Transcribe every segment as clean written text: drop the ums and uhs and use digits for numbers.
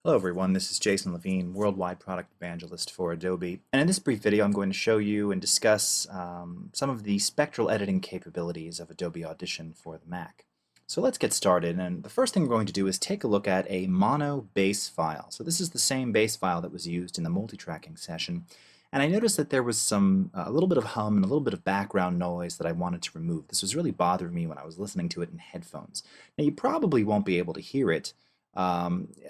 Hello everyone, this is Jason Levine, Worldwide Product Evangelist for Adobe. And in this brief video I'm going to show you and discuss some of the spectral editing capabilities of Adobe Audition for the Mac. So let's get started, and the first thing we're going to do is take a look at a mono base file. So this is the same base file that was used in the multi-tracking session, and I noticed that there was a little bit of hum and a little bit of background noise that I wanted to remove. This was really bothering me when I was listening to it in headphones. Now you probably won't be able to hear it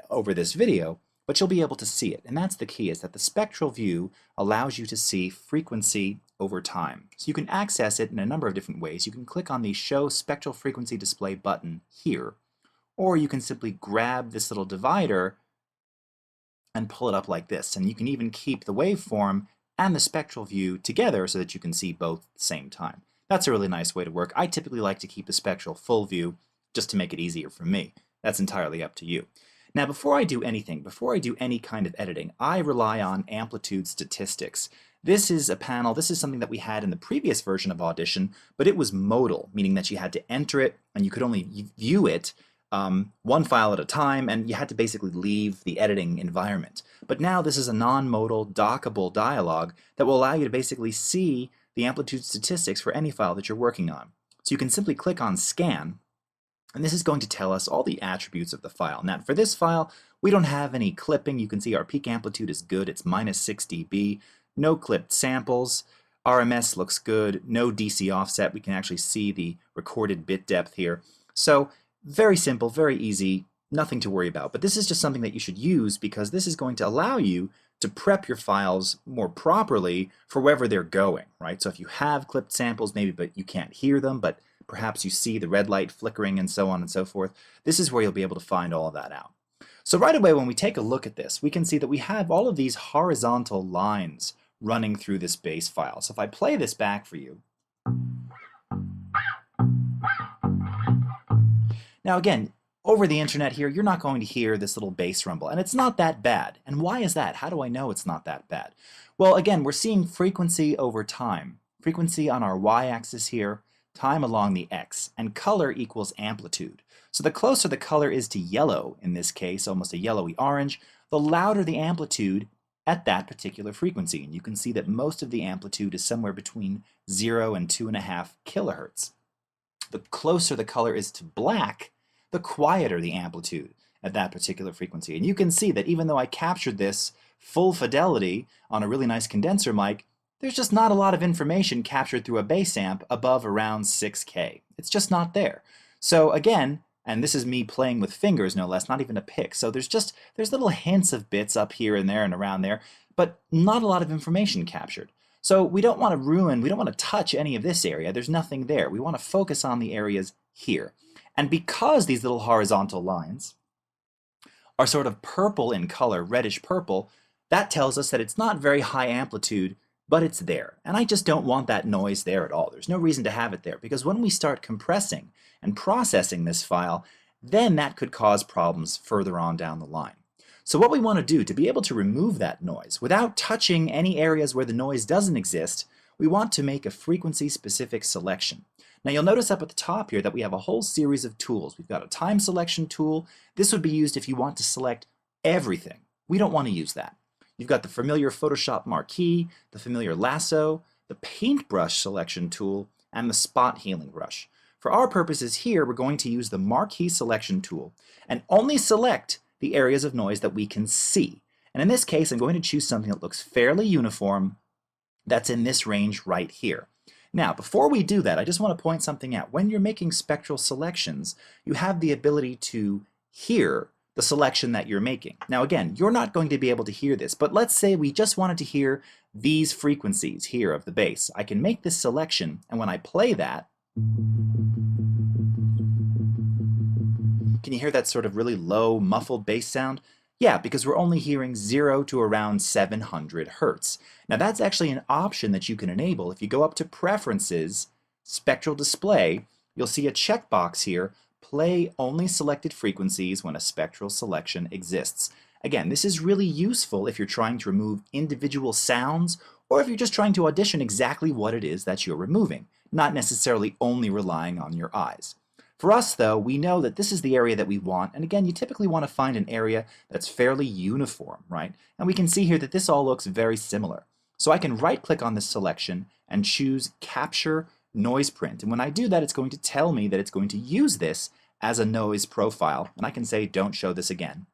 over this video, but you'll be able to see it. And that's the key, is that the spectral view allows you to see frequency over time. So you can access it in a number of different ways. You can click on the Show Spectral Frequency Display button here, or you can simply grab this little divider and pull it up like this. And you can even keep the waveform and the spectral view together so that you can see both at the same time. That's a really nice way to work. I typically like to keep the spectral full view just to make it easier for me. That's entirely up to you. Now, before I do anything, before I do any kind of editing, I rely on amplitude statistics. This is a panel, this is something that we had in the previous version of Audition, but it was modal, meaning that you had to enter it and you could only view it one file at a time, and you had to basically leave the editing environment. But now this is a non-modal, dockable dialog that will allow you to basically see the amplitude statistics for any file that you're working on. So you can simply click on Scan, and this is going to tell us all the attributes of the file. Now for this file, we don't have any clipping. You can see our peak amplitude is good. It's -6 dB. No clipped samples. RMS looks good. No DC offset. We can actually see the recorded bit depth here. So very simple, very easy, nothing to worry about. But this is just something that you should use because this is going to allow you to prep your files more properly for wherever they're going, right? So if you have clipped samples maybe, but you can't hear them, but perhaps you see the red light flickering and so on and so forth, this is where you'll be able to find all of that out. So right away when we take a look at this, we can see that we have all of these horizontal lines running through this base file. So if I play this back for you, now again, over the internet here, you're not going to hear this little bass rumble, and it's not that bad. And why is that? How do I know it's not that bad? Well, again, we're seeing frequency over time. Frequency on our y-axis here, time along the x, and color equals amplitude. So the closer the color is to yellow, in this case, almost a yellowy orange, the louder the amplitude at that particular frequency. And you can see that most of the amplitude is somewhere between 0 and 2.5 kilohertz. The closer the color is to black, the quieter the amplitude at that particular frequency. And you can see that even though I captured this full fidelity on a really nice condenser mic, there's just not a lot of information captured through a bass amp above around 6K. It's just not there. So again, and this is me playing with fingers no less, not even a pick. So there's little hints of bits up here and there and around there, but not a lot of information captured. So we don't want to touch any of this area. There's nothing there. We want to focus on the areas here. And because these little horizontal lines are sort of purple in color, reddish purple, that tells us that it's not very high amplitude, but it's there. And I just don't want that noise there at all. There's no reason to have it there, because when we start compressing and processing this file, then that could cause problems further on down the line. So what we want to do to be able to remove that noise without touching any areas where the noise doesn't exist, we want to make a frequency-specific selection. Now you'll notice up at the top here that we have a whole series of tools. We've got a time selection tool. This would be used if you want to select everything. We don't want to use that. You've got the familiar Photoshop Marquee, the familiar Lasso, the paintbrush selection tool, and the spot healing brush. For our purposes here, we're going to use the Marquee selection tool and only select the areas of noise that we can see. And in this case, I'm going to choose something that looks fairly uniform, that's in this range right here. Now, before we do that, I just want to point something out. When you're making spectral selections, you have the ability to hear the selection that you're making. Now again, you're not going to be able to hear this, but let's say we just wanted to hear these frequencies here of the bass. I can make this selection, and when I play that, can you hear that sort of really low, muffled bass sound? Yeah, because we're only hearing 0 to around 700 Hertz. Now that's actually an option that you can enable. If you go up to Preferences, Spectral Display, you'll see a checkbox here, Play only selected frequencies when a spectral selection exists. Again, this is really useful if you're trying to remove individual sounds, or if you're just trying to audition exactly what it is that you're removing, not necessarily only relying on your eyes. For us, though, we know that this is the area that we want, and again, you typically want to find an area that's fairly uniform, right? And we can see here that this all looks very similar. So I can right-click on this selection and choose Capture Noise Print. And when I do that, it's going to tell me that it's going to use this as a noise profile, and I can say don't show this again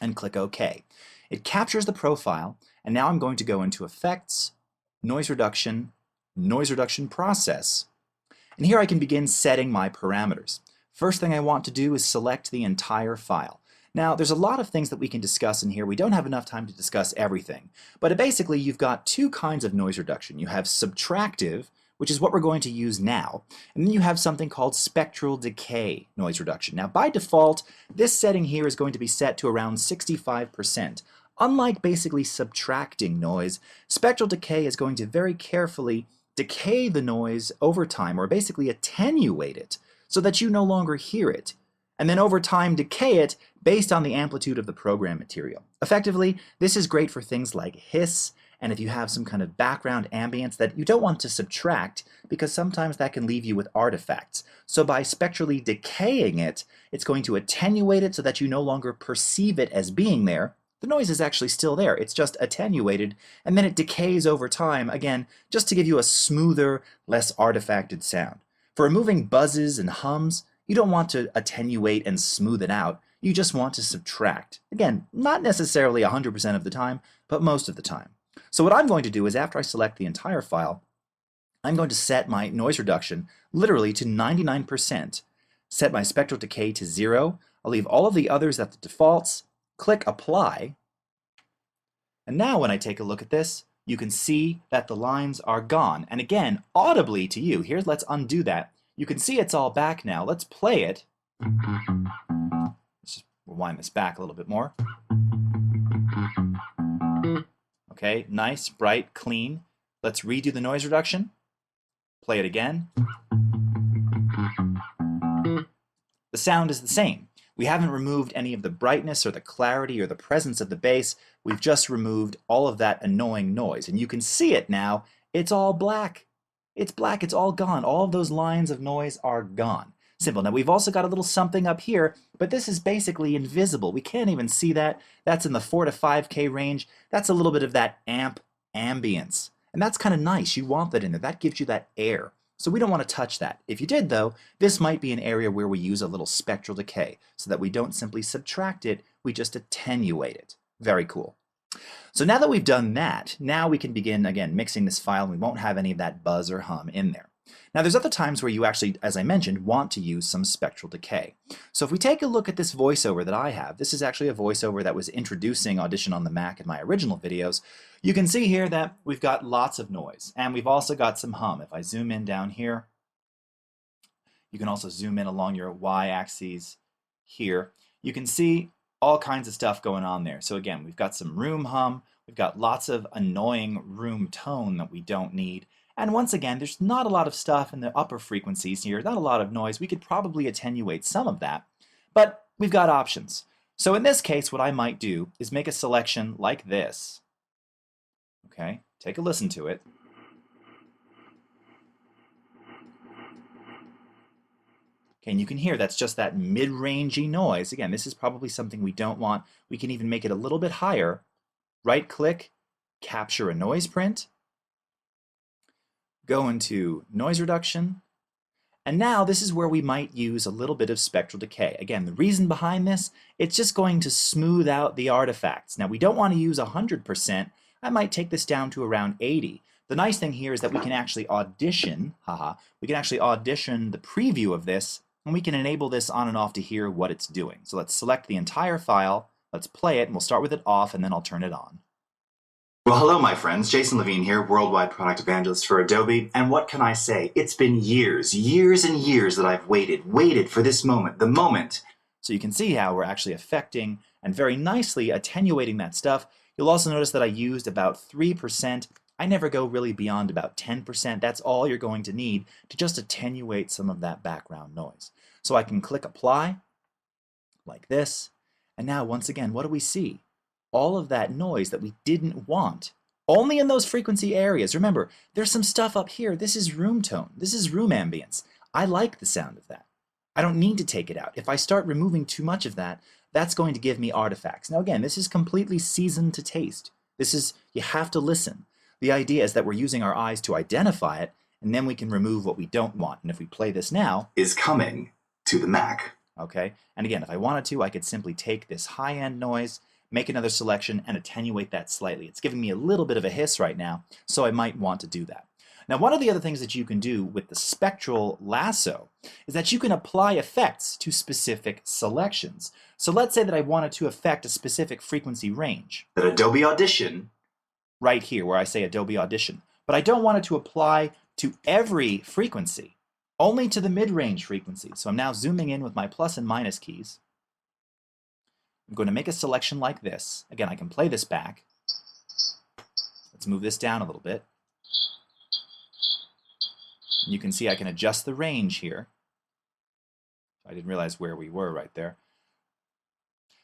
and click OK. It captures the profile, and now I'm going to go into Effects, Noise Reduction Process, and here I can begin setting my parameters. First thing I want to do is select the entire file. Now, there's a lot of things that we can discuss in here. We don't have enough time to discuss everything, but basically you've got two kinds of noise reduction. You have subtractive, which is what we're going to use now, and then you have something called spectral decay noise reduction. Now, by default, this setting here is going to be set to around 65%. Unlike basically subtracting noise, spectral decay is going to very carefully decay the noise over time, or basically attenuate it, so that you no longer hear it, and then over time decay it based on the amplitude of the program material. Effectively, this is great for things like hiss, and if you have some kind of background ambience that you don't want to subtract, because sometimes that can leave you with artifacts. So by spectrally decaying it, it's going to attenuate it so that you no longer perceive it as being there. The noise is actually still there, it's just attenuated, and then it decays over time, again, just to give you a smoother, less artifacted sound. For removing buzzes and hums, you don't want to attenuate and smooth it out, you just want to subtract. Again, not necessarily 100% of the time, but most of the time. So what I'm going to do is after I select the entire file, I'm going to set my noise reduction literally to 99%, set my spectral decay to 0, I'll leave all of the others at the defaults, click Apply, and now when I take a look at this, you can see that the lines are gone. And again, audibly to you, let's undo that. You can see it's all back now. Let's play it. Let's just rewind this back a little bit more. Okay, nice, bright, clean. Let's redo the noise reduction. Play it again. The sound is the same. We haven't removed any of the brightness or the clarity or the presence of the bass. We've just removed all of that annoying noise. And you can see it now. It's all black. It's black. It's all gone. All of those lines of noise are gone. Simple. Now we've also got a little something up here, but this is basically invisible. We can't even see that. That's in the 4 to 5K range. That's a little bit of that ambience. And that's kind of nice. You want that in there. That gives you that air. So we don't want to touch that. If you did, though, this might be an area where we use a little spectral decay so that we don't simply subtract it, we just attenuate it. Very cool. So now that we've done that, now we can begin, again, mixing this file, and we won't have any of that buzz or hum in there. Now there's other times where you actually, as I mentioned, want to use some spectral decay. So if we take a look at this voiceover that I have, this is actually a voiceover that was introducing Audition on the Mac in my original videos. You can see here that we've got lots of noise, and we've also got some hum. If I zoom in down here, you can also zoom in along your y-axis here. You can see all kinds of stuff going on there. So again, we've got some room hum, we've got lots of annoying room tone that we don't need. And once again, there's not a lot of stuff in the upper frequencies here, not a lot of noise. We could probably attenuate some of that, but we've got options. So in this case, what I might do is make a selection like this. Okay, take a listen to it. Okay, and you can hear that's just that mid-rangey noise. Again, this is probably something we don't want. We can even make it a little bit higher. Right-click, capture a noise print. Go into noise reduction, and now this is where we might use a little bit of spectral decay. Again, the reason behind this, it's just going to smooth out the artifacts. Now we don't want to use 100%. I might take this down to around 80. The nice thing here is that we can actually audition, we can actually audition the preview of this, and we can enable this on and off to hear what it's doing. So let's select the entire file, let's play it, and we'll start with it off, and then I'll turn it on. Well, hello, my friends. Jason Levine here, Worldwide Product Evangelist for Adobe. And what can I say? It's been years and years that I've waited for this moment, the moment. So you can see how we're actually affecting and very nicely attenuating that stuff. You'll also notice that I used about 3%. I never go really beyond about 10%. That's all you're going to need to just attenuate some of that background noise. So I can click Apply, like this. And now, once again, what do we see? All of that noise that we didn't want, only in those frequency areas. Remember, there's some stuff up here. This is room tone. This is room ambience. I like the sound of that. I don't need to take it out. If I start removing too much of that, that's going to give me artifacts. Now again, this is completely seasoned to taste. This is, you have to listen. The idea is that we're using our eyes to identify it, and then we can remove what we don't want. And if we play this now, is coming to the Mac. Okay, and again, if I wanted to, I could simply take this high-end noise, make another selection, and attenuate that slightly. It's giving me a little bit of a hiss right now, so I might want to do that. Now, one of the other things that you can do with the Spectral Lasso is that you can apply effects to specific selections. So let's say that I wanted to affect a specific frequency range. That Adobe Audition, right here where I say Adobe Audition, but I don't want it to apply to every frequency, only to the mid-range frequency. So I'm now zooming in with my plus and minus keys. I'm going to make a selection like this. Again, I can play this back. Let's move this down a little bit. You can see I can adjust the range here. I didn't realize where we were right there.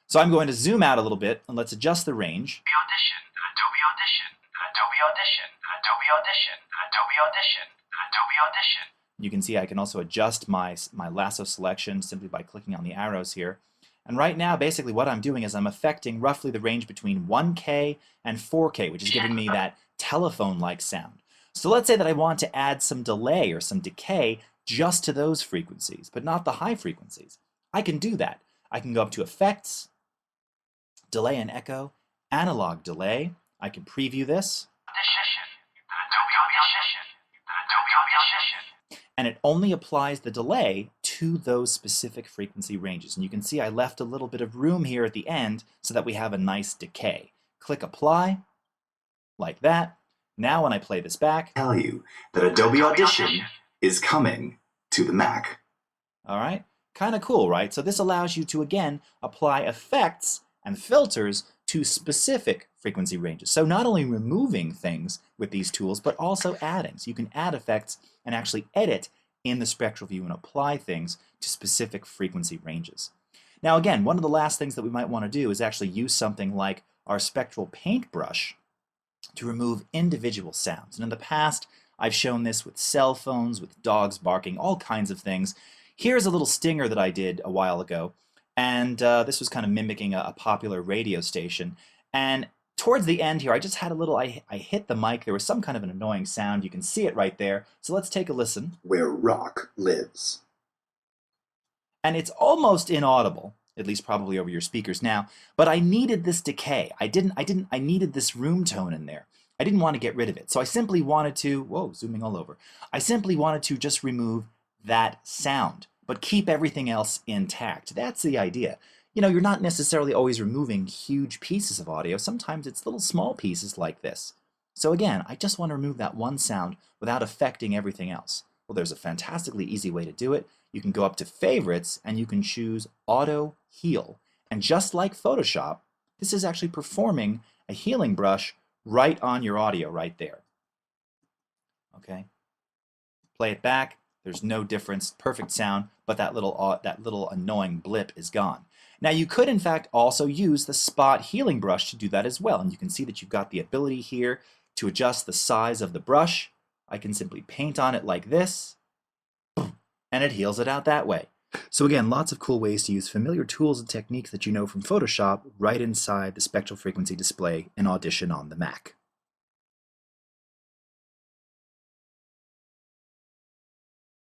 So I'm going to zoom out a little bit and let's adjust the range. Audition, Adobe Audition, Adobe Audition, Adobe Audition, Adobe Audition, Adobe Audition. You can see I can also adjust my lasso selection simply by clicking on the arrows here. And right now, basically what I'm doing is I'm affecting roughly the range between 1K and 4K, which is giving me that telephone-like sound. So let's say that I want to add some delay or some decay just to those frequencies, but not the high frequencies. I can do that. I can go up to Effects, Delay and Echo, Analog Delay. I can preview this. And it only applies the delay to those specific frequency ranges. And you can see I left a little bit of room here at the end so that we have a nice decay. Click Apply, like that. Now when I play this back, tell you that Adobe Audition is coming to the Mac. All right, kind of cool, right? So this allows you to, again, apply effects and filters to specific frequency ranges. So not only removing things with these tools, but also adding. So you can add effects and actually edit in the spectral view and apply things to specific frequency ranges. Now again, one of the last things that we might want to do is actually use something like our spectral paintbrush to remove individual sounds. And in the past, I've shown this with cell phones, with dogs barking, all kinds of things. Here's a little stinger that I did a while ago, and this was kind of mimicking a popular radio station. And towards the end here, I just had a little, I hit the mic, there was some kind of an annoying sound. You can see it right there. So let's take a listen. Where rock lives. And it's almost inaudible, at least probably over your speakers now, but I needed this decay. I needed this room tone in there. I didn't want to get rid of it. So I simply wanted to, whoa, zooming all over. I simply wanted to just remove that sound, but keep everything else intact. That's the idea. You know, you're not necessarily always removing huge pieces of audio. Sometimes it's little small pieces like this. So again, I just want to remove that one sound without affecting everything else. Well, there's a fantastically easy way to do it. You can go up to Favorites and you can choose Auto Heal. And just like Photoshop, this is actually performing a healing brush right on your audio right there. Okay, play it back. There's no difference, perfect sound, but that little annoying blip is gone. Now you could in fact also use the spot healing brush to do that as well. And you can see that you've got the ability here to adjust the size of the brush. I can simply paint on it like this, and it heals it out that way. So again, lots of cool ways to use familiar tools and techniques that you know from Photoshop right inside the spectral frequency display in Audition on the Mac.